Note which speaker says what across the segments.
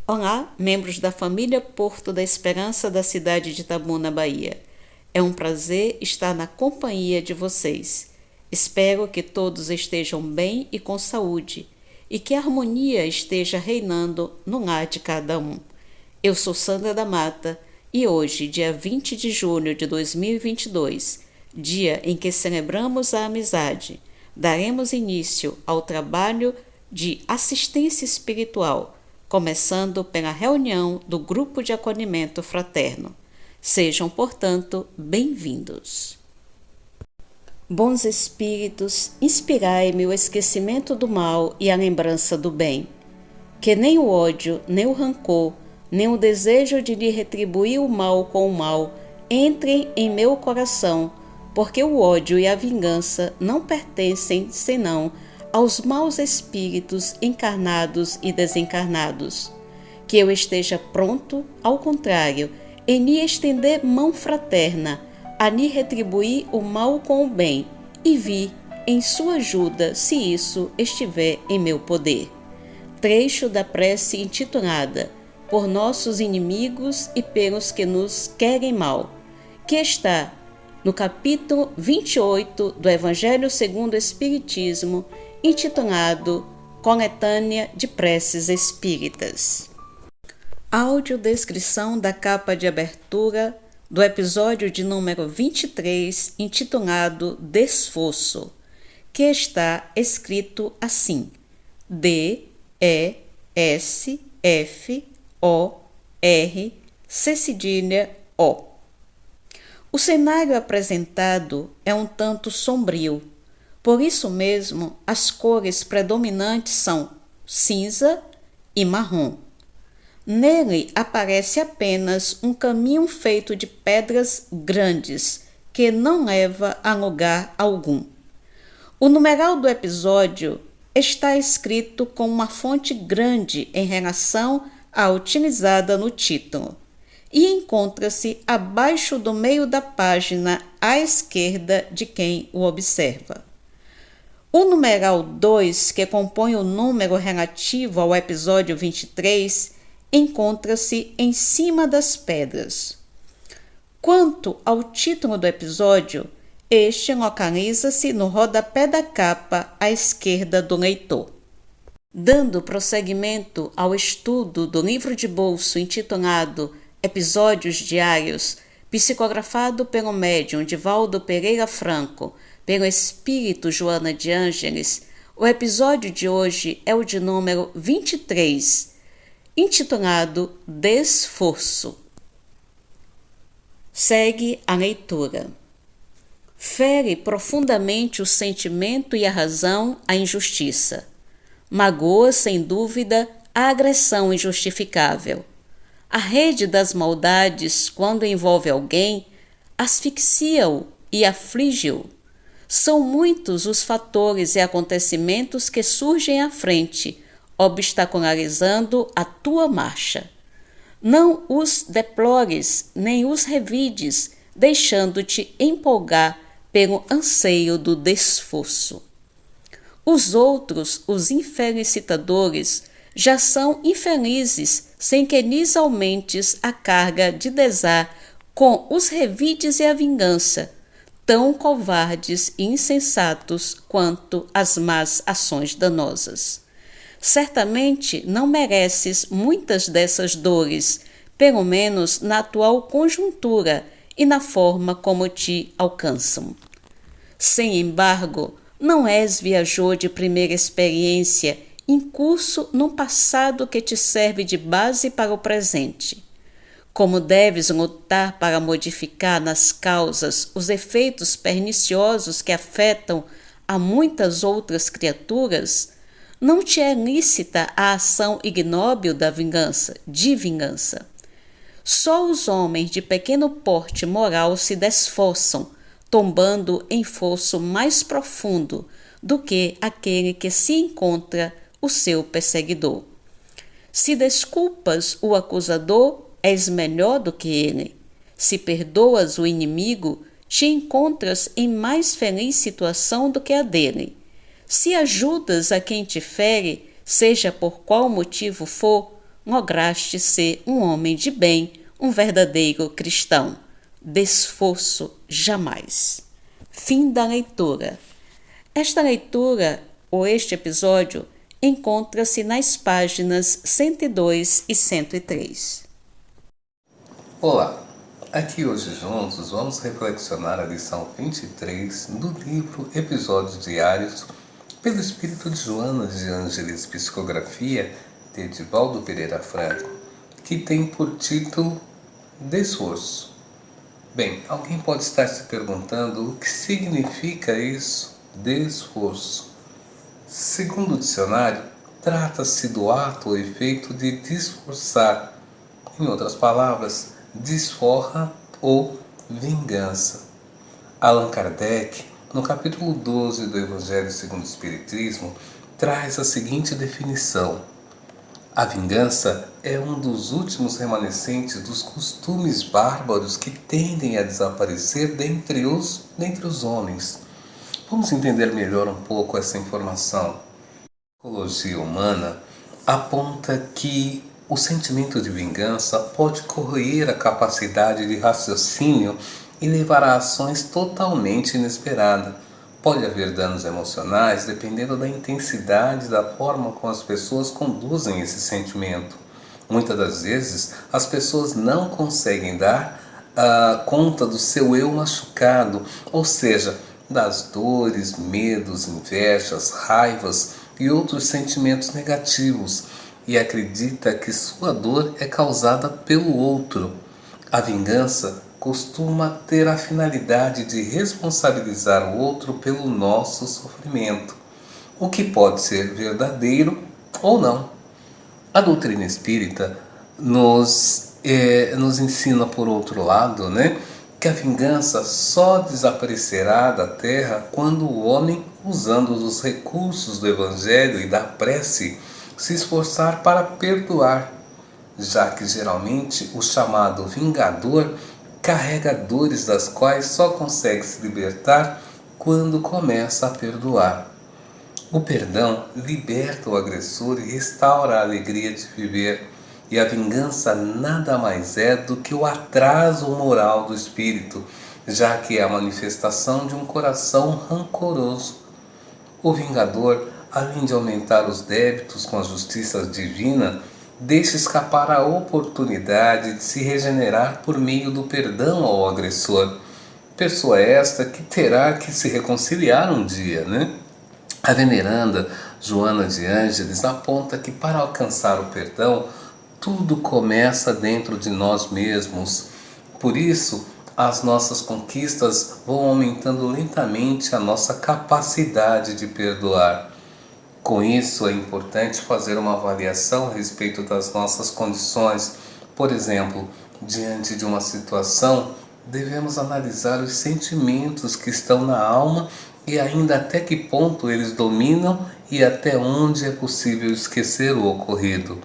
Speaker 1: Olá, membros da família Porto da Esperança da cidade de Itabuna, Bahia. É um prazer estar na companhia de vocês. Espero que todos estejam bem e com saúde e que a harmonia esteja reinando no lar de cada um. Eu sou Sandra da Mata e hoje, dia 20 de junho de 2022, dia em que celebramos a amizade, daremos início ao trabalho de assistência espiritual, começando pela reunião do Grupo de Acolhimento Fraterno. Sejam, portanto, bem-vindos. Bons Espíritos, inspirai-me o esquecimento do mal e a lembrança do bem. Que nem o ódio, nem o rancor, nem o desejo de lhe retribuir o mal com o mal entrem em meu coração, porque o ódio e a vingança não pertencem senão aos maus espíritos encarnados e desencarnados. Que eu esteja pronto, ao contrário, em lhe estender mão fraterna, a lhe retribuir o mal com o bem, e vir em sua ajuda, se isso estiver em meu poder. Trecho da prece intitulada Por nossos inimigos e pelos que nos querem mal, que está no capítulo 28 do Evangelho segundo o Espiritismo, intitulado Coletânea de Preces Espíritas. Audiodescrição da capa de abertura do episódio de número 23, intitulado Desfosso, que está escrito assim: D-E-S-F-O-R C cedilha O. O cenário apresentado é um tanto sombrio. Por isso mesmo, as cores predominantes são cinza e marrom. Nele aparece apenas um caminho feito de pedras grandes, que não leva a lugar algum. O numeral do episódio está escrito com uma fonte grande em relação à utilizada no título, e encontra-se abaixo do meio da página à esquerda de quem o observa. O numeral 2, que compõe o número relativo ao episódio 23, encontra-se em cima das pedras. Quanto ao título do episódio, este localiza-se no rodapé da capa à esquerda do leitor. Dando prosseguimento ao estudo do livro de bolso intitulado Episódios Diários, psicografado pelo médium Divaldo Pereira Franco, pelo espírito Joana de Ângeles, o episódio de hoje é o de número 23, intitulado Desfosso. Segue a leitura. Fere profundamente o sentimento e a razão a injustiça. Magoa, sem dúvida, a agressão injustificável. A rede das maldades, quando envolve alguém, asfixia-o e aflige-o. São muitos os fatores e acontecimentos que surgem à frente, obstacularizando a tua marcha. Não os deplores, nem os revides, deixando-te empolgar pelo anseio do desfosso. Os outros, os infelicitadores, já são infelizes sem que lhes aumentes a carga de desar com os revides e a vingança, tão covardes e insensatos quanto as más ações danosas. Certamente não mereces muitas dessas dores, pelo menos na atual conjuntura e na forma como te alcançam. Sem embargo, não és viajor de primeira experiência, em curso num passado que te serve de base para o presente. Como deves lutar para modificar nas causas os efeitos perniciosos que afetam a muitas outras criaturas, não te é lícita a ação ignóbil da vingança, de vingança. Só os homens de pequeno porte moral se desfossam, tombando em fosso mais profundo do que aquele que se encontra o seu perseguidor. Se desculpas o acusador, és melhor do que ele. Se perdoas o inimigo, te encontras em mais feliz situação do que a dele. Se ajudas a quem te fere, seja por qual motivo for, lograste ser um homem de bem, um verdadeiro cristão. Desforço jamais. Fim da leitura. Esta leitura, ou este episódio, encontra-se nas páginas 102 e 103.
Speaker 2: Olá, aqui hoje juntos vamos reflexionar a lição 23 do livro Episódios Diários, pelo Espírito de Joana de Ângeles, psicografia de Edivaldo Pereira Franco, que tem por título Desforço. Bem, alguém pode estar se perguntando o que significa isso, desforço. Segundo o dicionário, trata-se do ato ou efeito de desforçar, em outras palavras, desforra ou vingança. Allan Kardec, no capítulo 12 do Evangelho segundo o Espiritismo, traz a seguinte definição: a vingança é um dos últimos remanescentes dos costumes bárbaros que tendem a desaparecer dentre os homens. Vamos entender melhor um pouco essa informação. A psicologia humana aponta que o sentimento de vingança pode corroer a capacidade de raciocínio e levar a ações totalmente inesperadas. Pode haver danos emocionais dependendo da intensidade da forma como as pessoas conduzem esse sentimento. Muitas das vezes as pessoas não conseguem dar conta do seu eu machucado, ou seja, das dores, medos, invejas, raivas e outros sentimentos negativos, e acredita que sua dor é causada pelo outro. A vingança costuma ter a finalidade de responsabilizar o outro pelo nosso sofrimento, o que pode ser verdadeiro ou não. A doutrina espírita nos ensina, por outro lado, que a vingança só desaparecerá da terra quando o homem, usando os recursos do Evangelho e da prece, se esforçar para perdoar, já que geralmente o chamado vingador carrega dores das quais só consegue se libertar quando começa a perdoar. O perdão liberta o agressor e restaura a alegria de viver, e a vingança nada mais é do que o atraso moral do espírito, já que é a manifestação de um coração rancoroso. O vingador, além de aumentar os débitos com a justiça divina, deixa escapar a oportunidade de se regenerar por meio do perdão ao agressor. Pessoa esta que terá que se reconciliar um dia, A veneranda Joana de Ângeles aponta que para alcançar o perdão, tudo começa dentro de nós mesmos. Por isso, as nossas conquistas vão aumentando lentamente a nossa capacidade de perdoar. Com isso, é importante fazer uma avaliação a respeito das nossas condições. Por exemplo, diante de uma situação, devemos analisar os sentimentos que estão na alma e ainda até que ponto eles dominam e até onde é possível esquecer o ocorrido.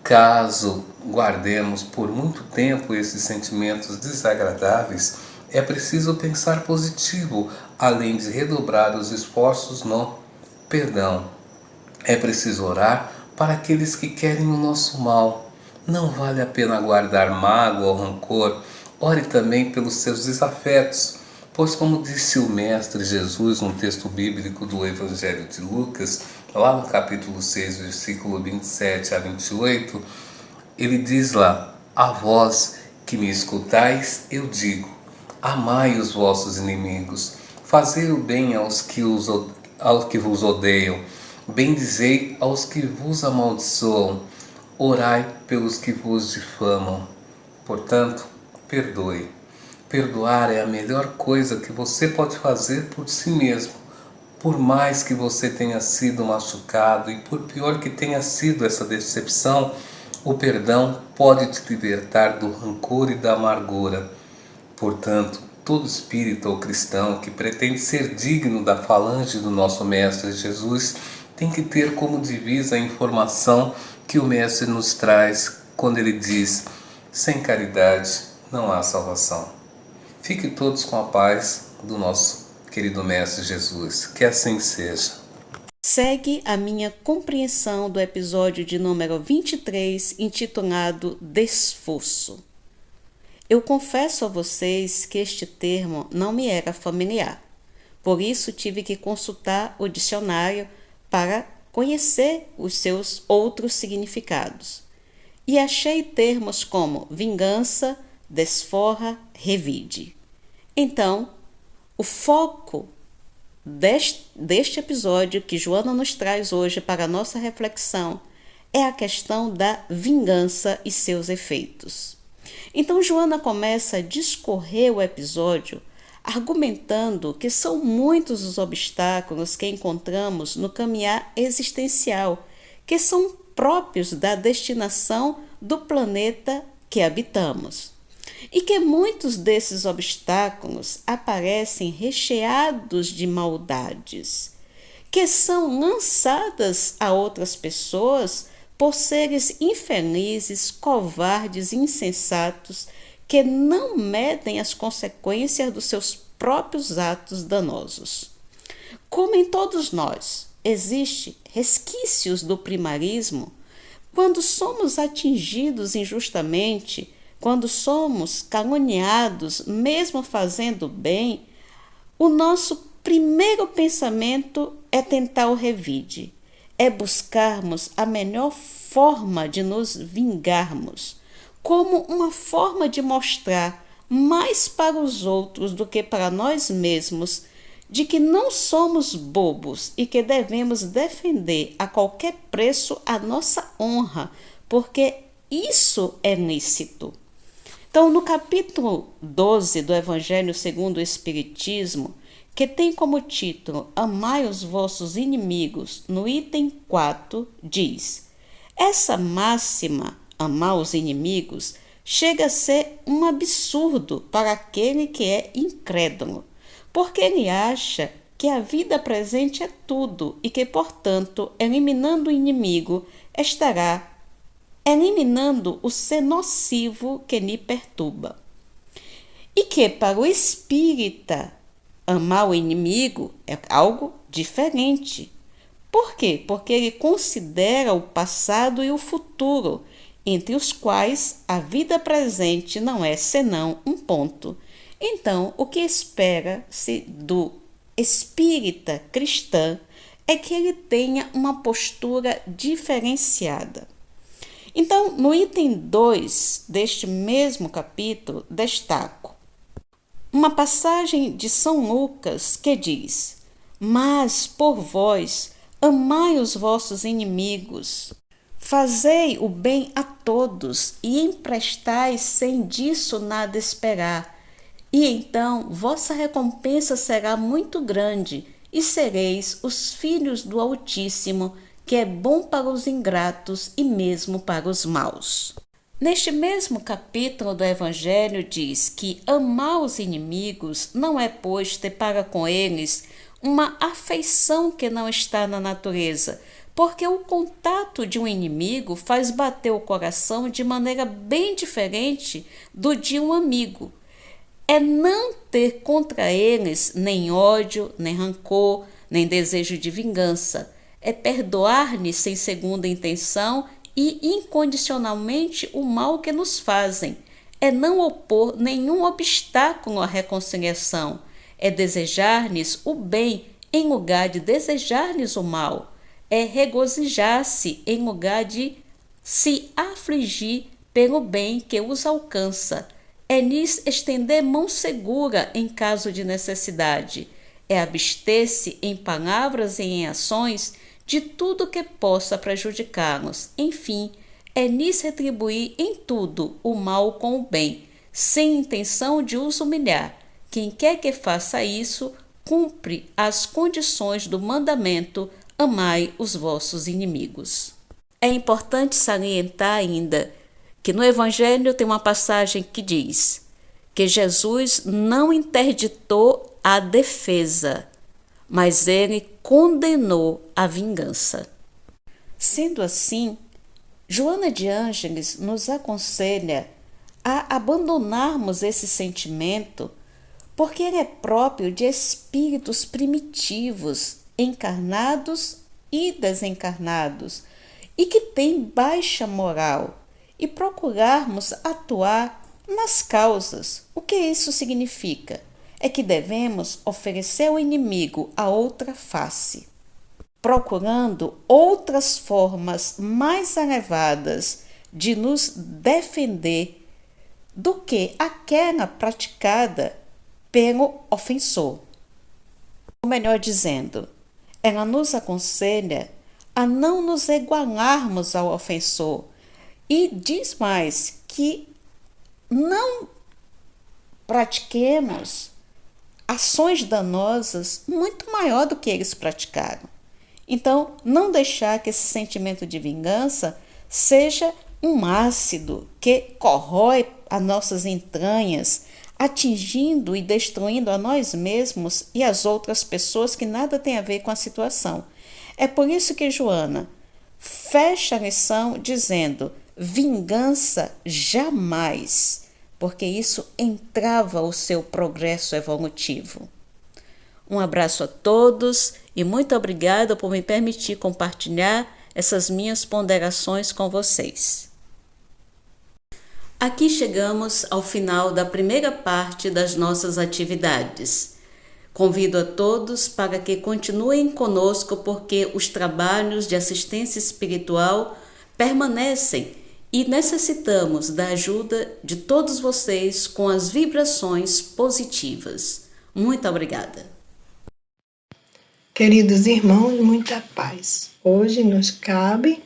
Speaker 2: Caso guardemos por muito tempo esses sentimentos desagradáveis, é preciso pensar positivo, além de redobrar os esforços no perdão. É preciso orar para aqueles que querem o nosso mal. Não vale a pena guardar mágoa ou rancor. Ore também pelos seus desafetos, pois como disse o Mestre Jesus no texto bíblico do Evangelho de Lucas, lá no capítulo 6, versículo 27 a 28, ele diz lá: a vós que me escutais, eu digo, amai os vossos inimigos, fazei o bem aos que vos odeiam, bendizei aos que vos amaldiçoam, orai pelos que vos difamam. Portanto, perdoe. Perdoar é a melhor coisa que você pode fazer por si mesmo. Por mais que você tenha sido machucado e por pior que tenha sido essa decepção, o perdão pode te libertar do rancor e da amargura. Portanto, todo espírita ou cristão que pretende ser digno da falange do nosso Mestre Jesus tem que ter como divisa a informação que o Mestre nos traz quando ele diz: sem caridade não há salvação. Fiquem todos com a paz do nosso querido Mestre Jesus. Que assim seja.
Speaker 1: segue a minha compreensão do episódio de número 23, intitulado Desfosso. Eu confesso a vocês que este termo não me era familiar, por isso tive que consultar o dicionário para conhecer os seus outros significados. E achei termos como vingança, desforra, revide. Então, o foco deste episódio que Joana nos traz hoje para a nossa reflexão é a questão da vingança e seus efeitos. Então, Joana começa a discorrer o episódio argumentando que são muitos os obstáculos que encontramos no caminhar existencial, que são próprios da destinação do planeta que habitamos. E que muitos desses obstáculos aparecem recheados de maldades, que são lançadas a outras pessoas por seres infelizes, covardes e insensatos que não medem as consequências dos seus próprios atos danosos. Como em todos nós, existem resquícios do primarismo. Quando somos atingidos injustamente, quando somos caluniados, mesmo fazendo bem, o nosso primeiro pensamento é tentar o revide, é buscarmos a melhor forma de nos vingarmos, como uma forma de mostrar mais para os outros do que para nós mesmos, de que não somos bobos e que devemos defender a qualquer preço a nossa honra, porque isso é lícito. Então, no capítulo 12 do Evangelho segundo o Espiritismo, que tem como título Amai os vossos inimigos, no item 4, diz: essa máxima, amar os inimigos, chega a ser um absurdo para aquele que é incrédulo, porque ele acha que a vida presente é tudo e que, portanto, eliminando o inimigo, estará eliminando o ser nocivo que lhe perturba. E que, para o espírita, amar o inimigo é algo diferente. Por quê? Porque ele considera o passado e o futuro, entre os quais a vida presente não é senão um ponto. Então, o que espera-se do espírita cristã é que ele tenha uma postura diferenciada. Então, no item 2 deste mesmo capítulo, destaco uma passagem de São Lucas que diz: mas por vós amai os vossos inimigos, fazei o bem a todos e emprestai sem disso nada esperar, e então vossa recompensa será muito grande e sereis os filhos do Altíssimo, que é bom para os ingratos e mesmo para os maus. Neste mesmo capítulo do Evangelho diz que amar os inimigos não é, pois, ter para com eles uma afeição que não está na natureza, porque o contato de um inimigo faz bater o coração de maneira bem diferente do de um amigo. É não ter contra eles nem ódio, nem rancor, nem desejo de vingança. É perdoar-lhes sem segunda intenção e incondicionalmente o mal que nos fazem. É não opor nenhum obstáculo à reconciliação. É desejar-lhes o bem em lugar de desejar-lhes o mal. É regozijar-se em lugar de se afligir pelo bem que os alcança. É lhes estender mão segura em caso de necessidade. É abster-se em palavras e em ações de tudo que possa prejudicá-los. Enfim, é lhes retribuir em tudo o mal com o bem, sem intenção de os humilhar. Quem quer que faça isso, cumpre as condições do mandamento: amai os vossos inimigos. É importante salientar ainda que no Evangelho tem uma passagem que diz que Jesus não interditou a defesa, mas ele condenou a vingança. Sendo assim, Joana de Ângeles nos aconselha a abandonarmos esse sentimento, porque ele é próprio de espíritos primitivos, encarnados e desencarnados e que têm baixa moral e procurarmos atuar nas causas. O que isso significa? É que devemos oferecer ao inimigo a outra face, procurando outras formas mais elevadas de nos defender do que aquela praticada pelo ofensor. Ou melhor dizendo, ela nos aconselha a não nos igualarmos ao ofensor e diz mais que não pratiquemos ações danosas muito maior do que eles praticaram. Então, não deixar que esse sentimento de vingança seja um ácido que corrói as nossas entranhas, atingindo e destruindo a nós mesmos e as outras pessoas que nada têm a ver com a situação. É por isso que Joana fecha a lição dizendo: vingança jamais, porque isso entrava o seu progresso evolutivo. Um abraço a todos e muito obrigada por me permitir compartilhar essas minhas ponderações com vocês. Aqui chegamos ao final da primeira parte das nossas atividades. Convido a todos para que continuem conosco, porque os trabalhos de assistência espiritual permanecem e necessitamos da ajuda de todos vocês com as vibrações positivas. Muito obrigada.
Speaker 3: Queridos irmãos, muita paz. Hoje nos cabe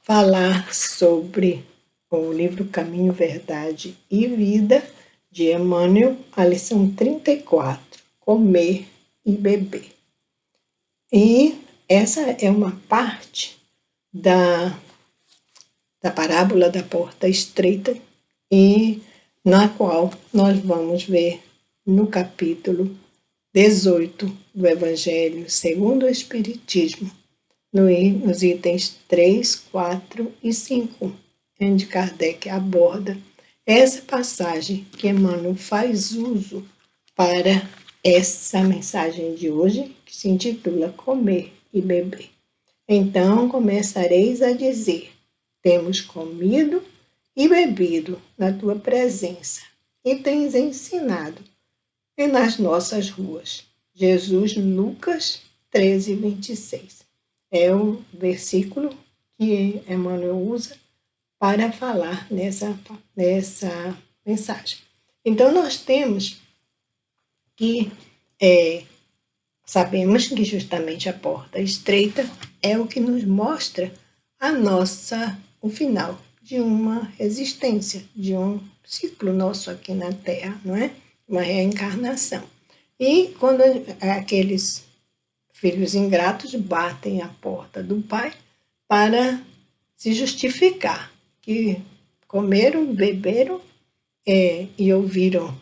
Speaker 3: falar sobre o livro Caminho, Verdade e Vida, de Emmanuel, a lição 34, Comer e Beber. E essa é uma parte da parábola da porta estreita, e na qual nós vamos ver no capítulo 18 do Evangelho segundo o Espiritismo, nos itens 3, 4 e 5, onde Kardec aborda essa passagem que Emmanuel faz uso para essa mensagem de hoje, que se intitula Comer e Beber. Então começareis a dizer: temos comido e bebido na tua presença, e tens ensinado e nas nossas ruas. Jesus, Lucas 13, 26. É o versículo que Emmanuel usa para falar nessa mensagem. Então, nós temos que sabemos que justamente a porta estreita é o que nos mostra o final de uma existência, de um ciclo nosso aqui na Terra, não é? Uma reencarnação. E quando aqueles filhos ingratos batem à porta do Pai para se justificar, que comeram, beberam e ouviram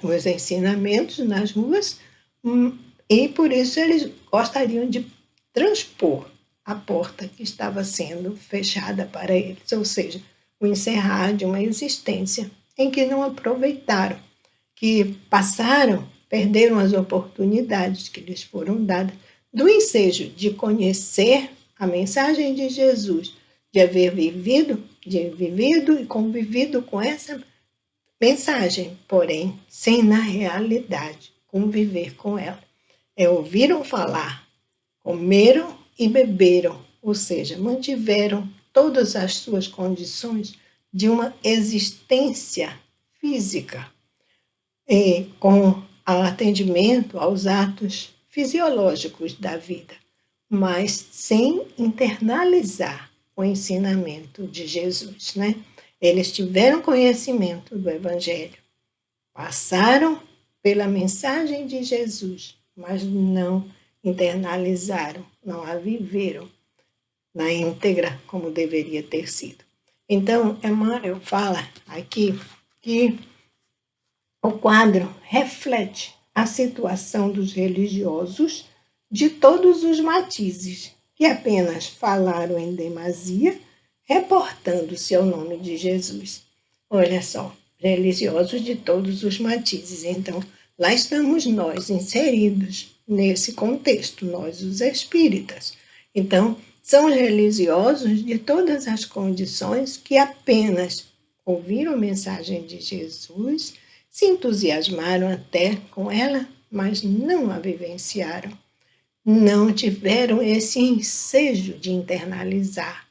Speaker 3: os ensinamentos nas ruas, e por isso eles gostariam de transpor a porta que estava sendo fechada para eles, ou seja, o encerrar de uma existência em que não aproveitaram, que perderam as oportunidades que lhes foram dadas do ensejo de conhecer a mensagem de Jesus, de haver vivido e convivido com essa mensagem, porém, sem na realidade conviver com ela. Ouviram falar, comeram e beberam, ou seja, mantiveram todas as suas condições de uma existência física, com atendimento aos atos fisiológicos da vida, mas sem internalizar o ensinamento de Jesus, né? Eles tiveram conhecimento do Evangelho, passaram pela mensagem de Jesus, mas não internalizaram, não a viveram na íntegra como deveria ter sido. Então, Emmanuel fala aqui que o quadro reflete a situação dos religiosos de todos os matizes, que apenas falaram em demasia, reportando-se ao nome de Jesus. Olha só, religiosos de todos os matizes. Então, lá estamos nós inseridos nesse contexto, nós os espíritas. Então, são os religiosos de todas as condições que apenas ouviram a mensagem de Jesus, se entusiasmaram até com ela, mas não a vivenciaram. Não tiveram esse ensejo de internalizar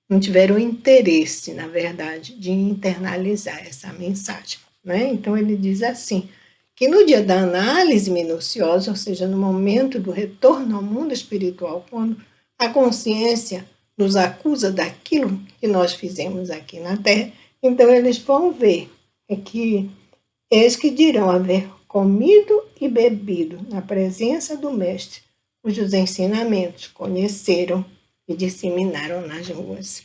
Speaker 3: não tiveram interesse, na verdade, de internalizar essa mensagem. Né? Então, ele diz assim, que no dia da análise minuciosa, ou seja, no momento do retorno ao mundo espiritual, quando a consciência nos acusa daquilo que nós fizemos aqui na Terra, então eles vão ver que eis que dirão haver comido e bebido na presença do Mestre, cujos ensinamentos conheceram e disseminaram nas ruas.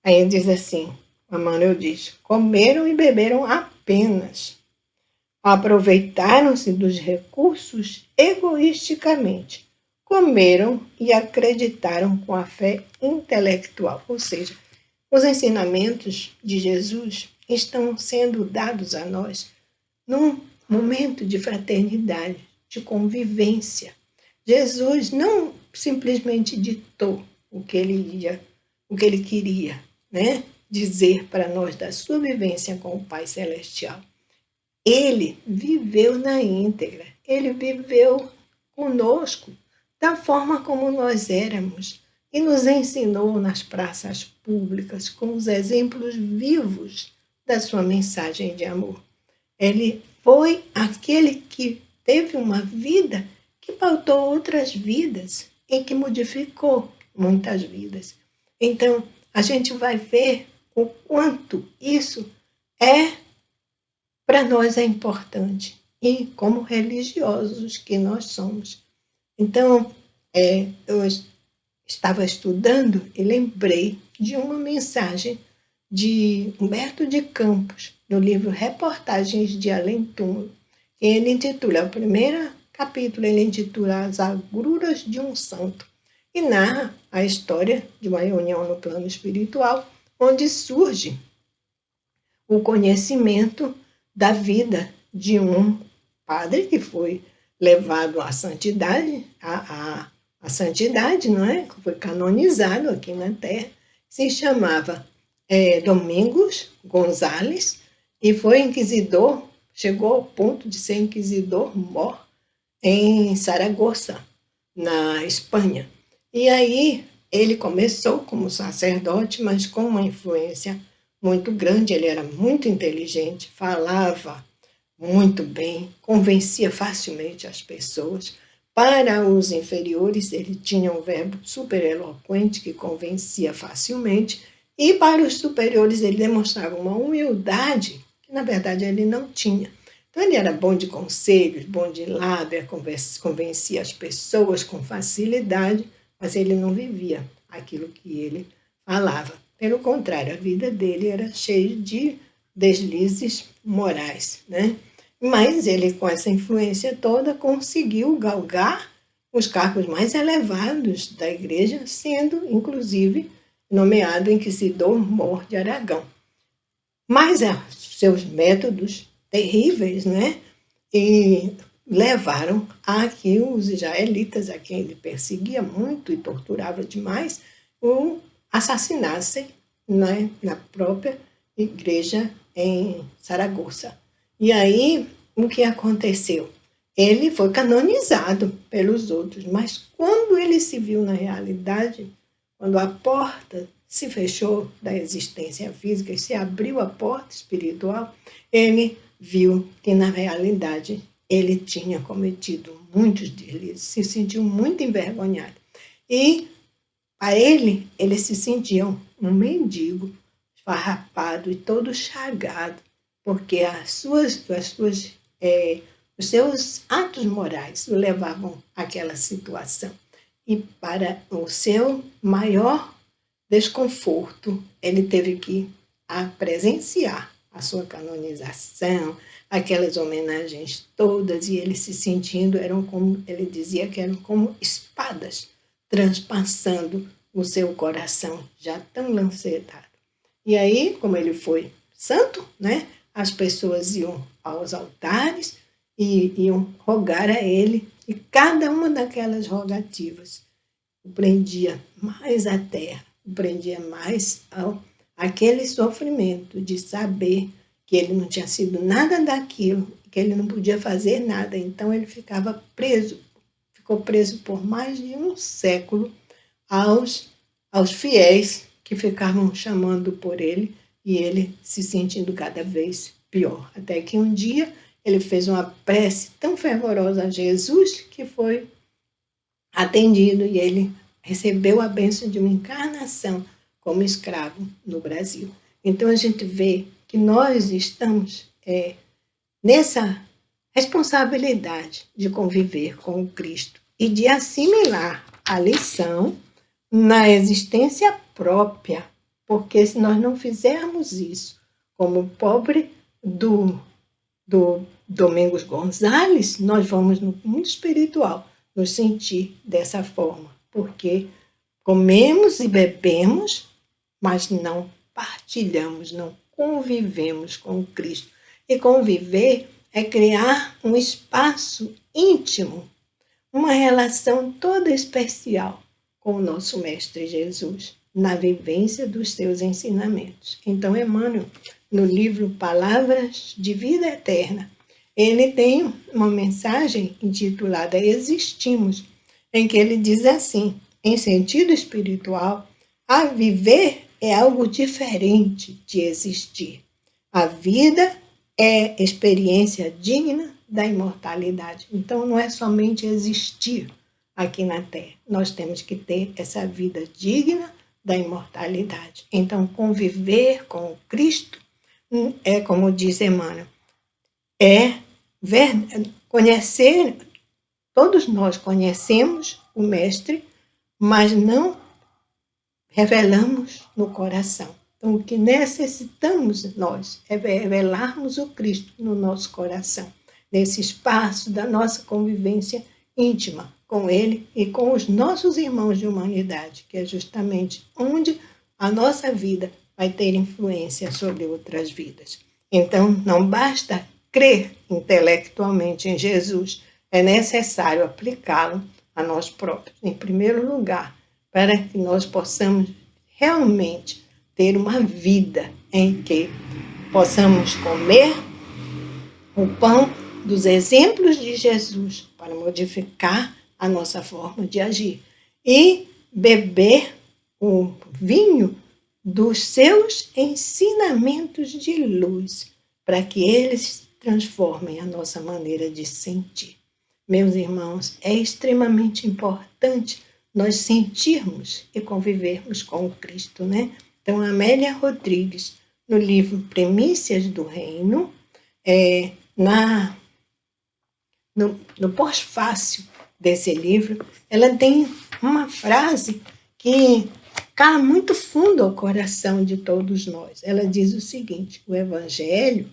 Speaker 3: Aí ele diz assim, Emmanuel diz, comeram e beberam apenas, aproveitaram-se dos recursos egoisticamente, comeram e acreditaram com a fé intelectual, ou seja, os ensinamentos de Jesus estão sendo dados a nós num momento de fraternidade, de convivência. Jesus não simplesmente ditou o que ele queria, né, dizer para nós da sua vivência com o Pai Celestial. Ele viveu na íntegra, ele viveu conosco da forma como nós éramos e nos ensinou nas praças públicas com os exemplos vivos da sua mensagem de amor. Ele foi aquele que teve uma vida que pautou outras vidas e que modificou muitas vidas. Então, a gente vai ver o quanto isso para nós é importante e como religiosos que nós somos. Então, eu estava estudando e lembrei de uma mensagem de Humberto de Campos, no livro Reportagens de Além-Túmulo, que ele intitula, o primeiro capítulo, ele intitula As Agruras de um Santo, e narra a história de uma reunião no plano espiritual, onde surge o conhecimento da vida de um padre que foi levado à santidade, a santidade, não é? Que foi canonizado aqui na Terra, se chamava Domingos Gonzalez, e foi inquisidor, chegou ao ponto de ser inquisidor-mor em Saragoça, na Espanha. E aí ele começou como sacerdote, mas com uma influência muito grande, ele era muito inteligente, falava muito bem, convencia facilmente as pessoas. Para os inferiores, ele tinha um verbo super eloquente que convencia facilmente, e para os superiores ele demonstrava uma humildade que, na verdade, ele não tinha. Então, ele era bom de conselhos, bom de lábia, convencia as pessoas com facilidade, mas ele não vivia aquilo que ele falava. Pelo contrário, a vida dele era cheia de deslizes morais, né? Mas ele, com essa influência toda, conseguiu galgar os cargos mais elevados da igreja, sendo, inclusive, nomeado inquisidor-mor de Aragão. Mas seus métodos terríveis, né? E levaram a que os israelitas, a quem ele perseguia muito e torturava demais, o assassinassem, né, na própria igreja em Saragoça. E aí, o que aconteceu? Ele foi canonizado pelos outros, mas quando ele se viu na realidade, quando a porta se fechou da existência física e se abriu a porta espiritual, ele viu que, na realidade, ele tinha cometido muitos deslizes, se sentiu muito envergonhado. E, a ele se sentia um mendigo, esfarrapado e todo chagado, porque os seus atos morais o levavam àquela situação. E para o seu maior desconforto, ele teve que presenciar a sua canonização, aquelas homenagens todas, e ele se sentindo, ele dizia que eram como espadas transpassando o seu coração, já tão lancetado. E aí, como ele foi santo, né, as pessoas iam aos altares e iam rogar a ele, e cada uma daquelas rogativas o prendia mais à terra, o prendia mais aquele sofrimento de saber que ele não tinha sido nada daquilo, que ele não podia fazer nada. Então ele ficava preso, ficou preso por mais de um século aos fiéis que ficavam chamando por ele e ele se sentindo cada vez pior. Até que um dia ele fez uma prece tão fervorosa a Jesus que foi atendido e ele recebeu a bênção de uma encarnação como escravo no Brasil. Então a gente vê que nós estamos nessa responsabilidade de conviver com o Cristo e de assimilar a lição na existência própria, porque se nós não fizermos isso, como o pobre do Domingos Gonzalez, nós vamos no mundo espiritual nos sentir dessa forma, porque comemos e bebemos, mas não partilhamos, não convivemos com o Cristo. E conviver é criar um espaço íntimo, uma relação toda especial com o nosso Mestre Jesus, na vivência dos seus ensinamentos. Então, Emmanuel, no livro Palavras de Vida Eterna, ele tem uma mensagem intitulada Existimos, em que ele diz assim, em sentido espiritual, a viver é algo diferente de existir. A vida é experiência digna da imortalidade. Então, não é somente existir aqui na Terra. Nós temos que ter essa vida digna da imortalidade. Então, conviver com o Cristo é, como diz Emmanuel, conhecer, todos nós conhecemos o Mestre, mas não revelamos no coração. Então, o que necessitamos nós é revelarmos o Cristo no nosso coração, nesse espaço da nossa convivência íntima com Ele e com os nossos irmãos de humanidade, que é justamente onde a nossa vida vai ter influência sobre outras vidas. Então, não basta crer intelectualmente em Jesus, é necessário aplicá-lo a nós próprios, em primeiro lugar, para que nós possamos realmente ter uma vida em que possamos comer o pão dos exemplos de Jesus para modificar a nossa forma de agir e beber o vinho dos seus ensinamentos de luz, para que eles transformem a nossa maneira de sentir. Meus irmãos, é extremamente importante nós sentirmos e convivermos com o Cristo, né? Então, Amélia Rodrigues, no livro Primícias do Reino, no pós-fácil desse livro, ela tem uma frase que cala muito fundo ao coração de todos nós. Ela diz o seguinte: o Evangelho,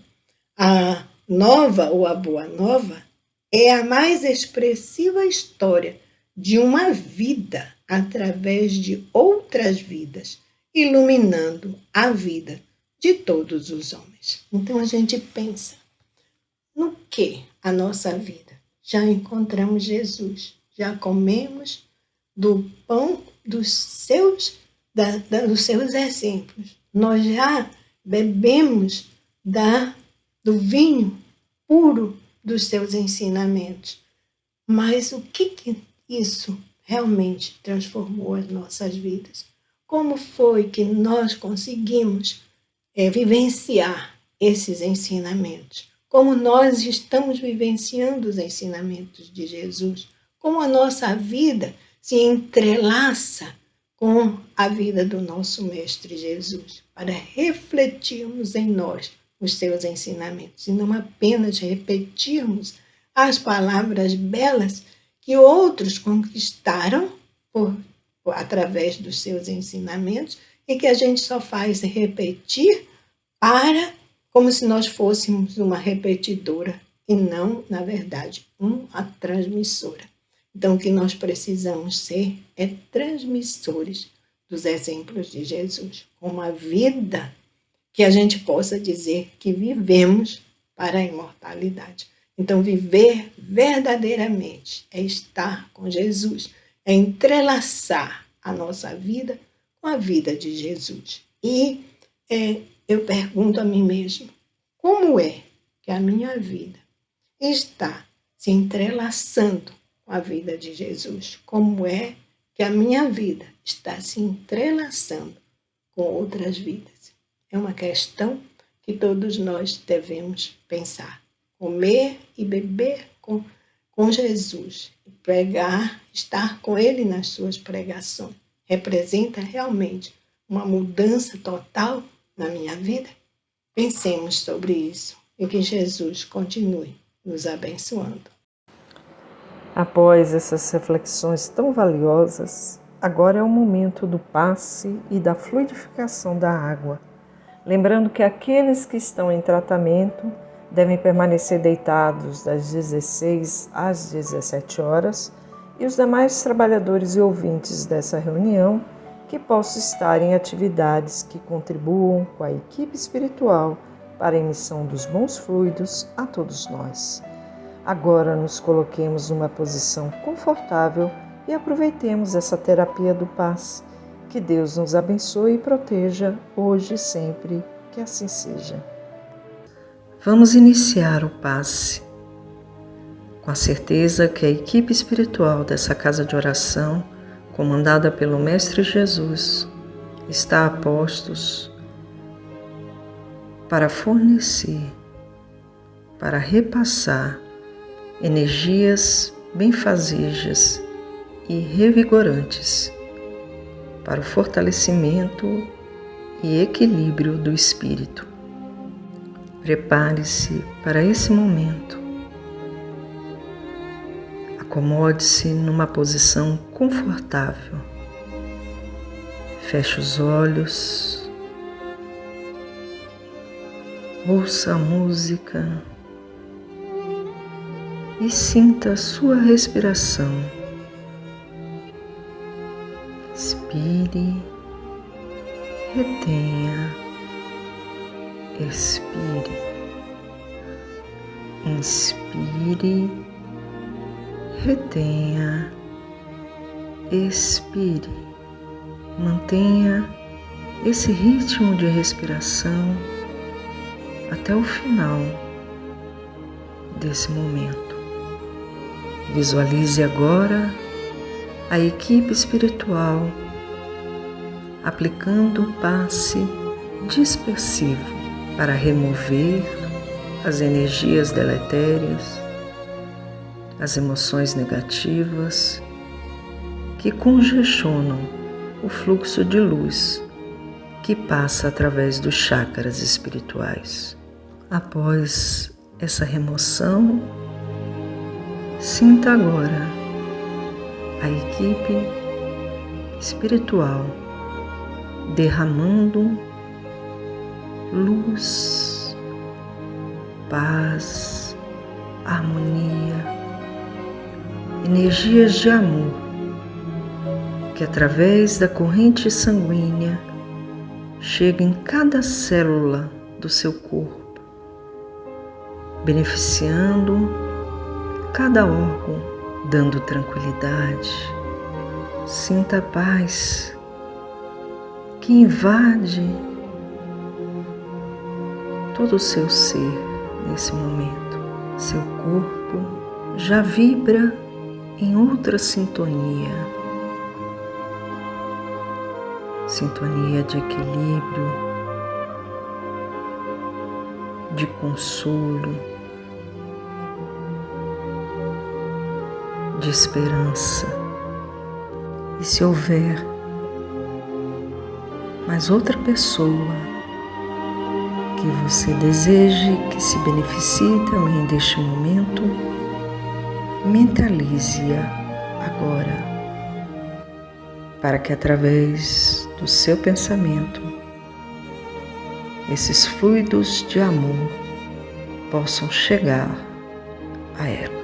Speaker 3: a nova ou a boa nova, é a mais expressiva história de uma vida através de outras vidas, iluminando a vida de todos os homens. Então a gente pensa, no que a nossa vida? Já encontramos Jesus, já comemos do pão dos seus exemplos, nós já bebemos do vinho puro dos seus ensinamentos. Mas o que isso realmente transformou as nossas vidas? Como foi que nós conseguimos vivenciar esses ensinamentos? Como nós estamos vivenciando os ensinamentos de Jesus? Como a nossa vida se entrelaça com a vida do nosso Mestre Jesus, para refletirmos em nós os seus ensinamentos, e não apenas repetirmos as palavras belas que outros conquistaram através dos seus ensinamentos e que a gente só faz repetir como se nós fôssemos uma repetidora e não, na verdade, uma transmissora. Então, o que nós precisamos ser é transmissores dos exemplos de Jesus, com uma vida que a gente possa dizer que vivemos para a imortalidade. Então, viver verdadeiramente é estar com Jesus, é entrelaçar a nossa vida com a vida de Jesus. E eu pergunto a mim mesmo, como é que a minha vida está se entrelaçando com a vida de Jesus? Como é que a minha vida está se entrelaçando com outras vidas? É uma questão que todos nós devemos pensar. Comer e beber com Jesus, pregar, estar com Ele nas suas pregações, representa realmente uma mudança total na minha vida? Pensemos sobre isso e que Jesus continue nos abençoando.
Speaker 4: Após essas reflexões tão valiosas, agora é o momento do passe e da fluidificação da água. Lembrando que aqueles que estão em tratamento devem permanecer deitados das 16 às 17 horas e os demais trabalhadores e ouvintes dessa reunião que possam estar em atividades que contribuam com a equipe espiritual para a emissão dos bons fluidos a todos nós. Agora nos coloquemos numa posição confortável e aproveitemos essa terapia do passe. Que Deus nos abençoe e proteja hoje e sempre, que assim seja. Vamos iniciar o passe com a certeza que a equipe espiritual dessa casa de oração, comandada pelo Mestre Jesus, está a postos para fornecer, para repassar energias benfazejas e revigorantes para o fortalecimento e equilíbrio do espírito. Prepare-se para esse momento. Acomode-se numa posição confortável. Feche os olhos. Ouça a música e sinta a sua respiração. Inspire, retenha, expire. Inspire, retenha, expire. Mantenha esse ritmo de respiração até o final desse momento. Visualize agora a equipe espiritual aplicando o passe dispersivo para remover as energias deletérias, as emoções negativas que congestionam o fluxo de luz que passa através dos chakras espirituais. Após essa remoção, sinta agora a equipe espiritual derramando luz, paz, harmonia, energias de amor que através da corrente sanguínea chega em cada célula do seu corpo, beneficiando cada órgão, dando tranquilidade. Sinta a paz que invade todo o seu ser nesse momento. Seu corpo já vibra em outra sintonia. Sintonia de equilíbrio, de consolo, de esperança. E se houver mais outra pessoa que você deseje que se beneficie também deste momento, mentalize-a agora, para que através do seu pensamento esses fluidos de amor possam chegar a ela.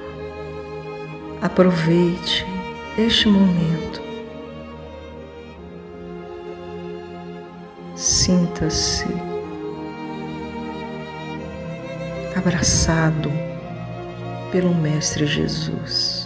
Speaker 4: Aproveite este momento. Sinta-se abraçado pelo Mestre Jesus.